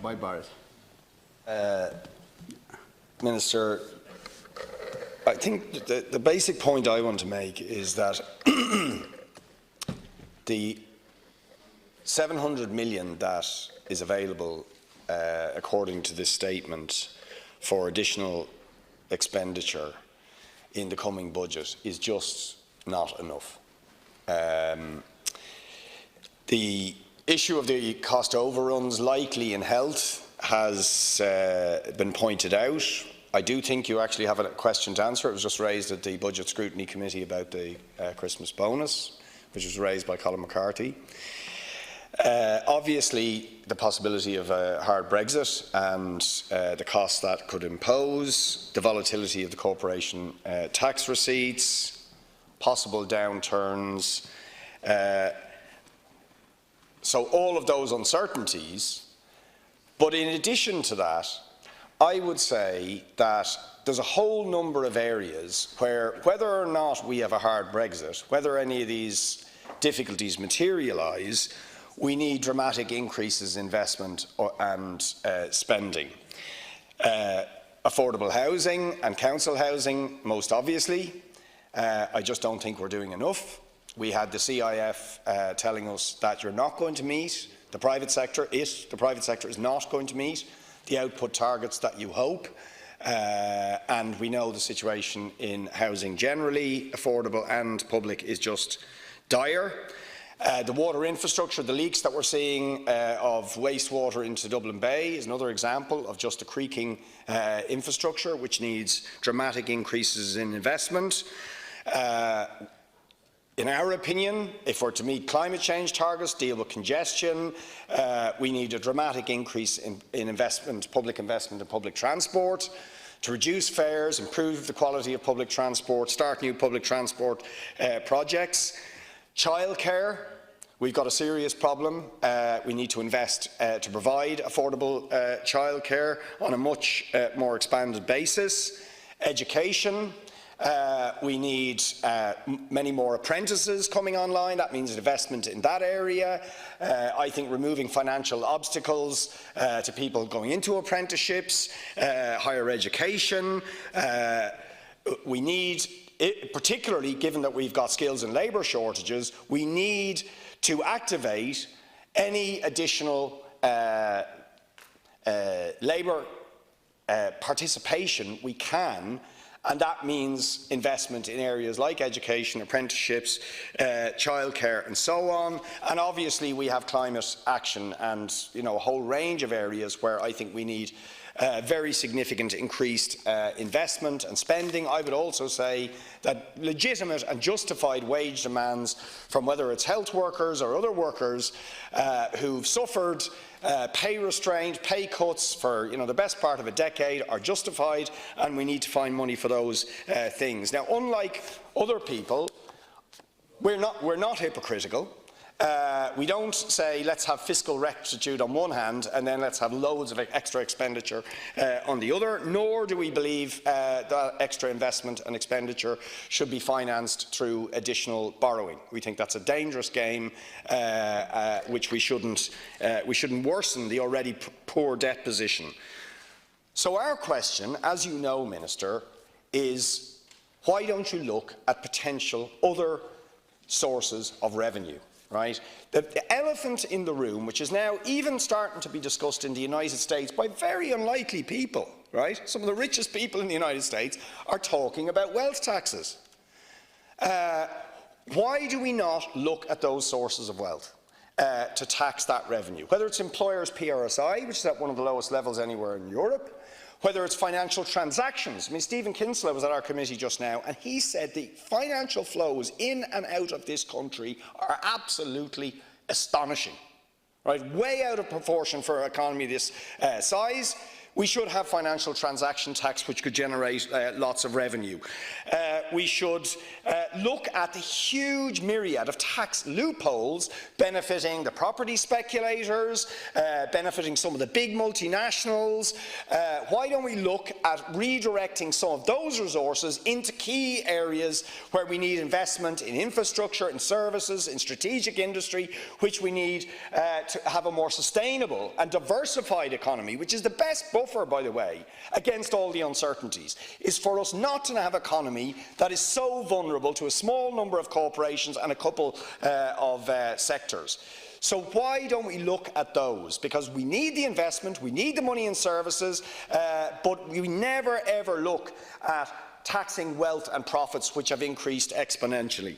by Barrett. Minister, I think the basic point I want to make is that the 700 million that is available, according to this statement, for additional expenditure in the coming budget is just not enough. The issue of the cost overruns likely in health has been pointed out. I do think you actually have a question to answer. It was just raised at the Budget Scrutiny Committee about the Christmas bonus, which was raised by Colin McCarthy. Obviously, the possibility of a hard Brexit and the costs that could impose, the volatility of the corporation tax receipts, possible downturns. So all of those uncertainties. But in addition to that, I would say that there's a whole number of areas where, whether or not we have a hard Brexit, whether any of these difficulties materialise, we need dramatic increases in investment and spending. Affordable housing and council housing, most obviously. I just don't think we're doing enough. We had the CIF telling us that you're not going to meet, the private sector is not going to meet the output targets that you hope. And we know the situation in housing generally, affordable and public, is just dire. The water infrastructure, the leaks that we're seeing of wastewater into Dublin Bay is another example of just a creaking infrastructure which needs dramatic increases in investment. In our opinion, if we're to meet climate change targets, deal with congestion, we need a dramatic increase in investment, public investment in public transport, to reduce fares, improve the quality of public transport, start new public transport projects. Childcare, we've got a serious problem. We need to invest to provide affordable childcare on a much more expanded basis. Education, we need many more apprentices coming online. That means investment in that area. I think removing financial obstacles to people going into apprenticeships, higher education. We need, particularly given that we've got skills and labour shortages, we need to activate any additional labour participation we can. And that means investment in areas like education, apprenticeships, childcare and so on. And obviously we have climate action and a whole range of areas where I think we need very significant increased investment and spending. I would also say that legitimate and justified wage demands from whether it's health workers or other workers who've suffered pay restraint, pay cuts for the best part of a decade are justified, and we need to find money for those things. Now, unlike other people, we're not hypocritical. We don't say let's have fiscal rectitude on one hand and then let's have loads of extra expenditure on the other, nor do we believe that extra investment and expenditure should be financed through additional borrowing. We think that's a dangerous game which we shouldn't worsen the already poor debt position. So our question, as you know, Minister, is why don't you look at potential other sources of revenue? Right? The elephant in the room, which is now even starting to be discussed in the United States by very unlikely people, right? Some of the richest people in the United States are talking about wealth taxes. Why do we not look at those sources of wealth to tax that revenue? Whether it's employers' PRSI, which is at one of the lowest levels anywhere in Europe, whether it's financial transactions. I mean, Stephen Kinsella was at our committee just now, and he said the financial flows in and out of this country are absolutely astonishing, right? Way out of proportion for an economy this size. We should have financial transaction tax, which could generate lots of revenue. We should look at the huge myriad of tax loopholes benefiting the property speculators, benefiting some of the big multinationals. Why don't we look at redirecting some of those resources into key areas where we need investment in infrastructure, in services, in strategic industry, which we need to have a more sustainable and diversified economy, which is the best buffer, by the way, against all the uncertainties, is for us not to have an economy that is so vulnerable to a small number of corporations and a couple of sectors. So why don't we look at those? Because we need the investment, we need the money in services, but we never ever look at taxing wealth and profits which have increased exponentially.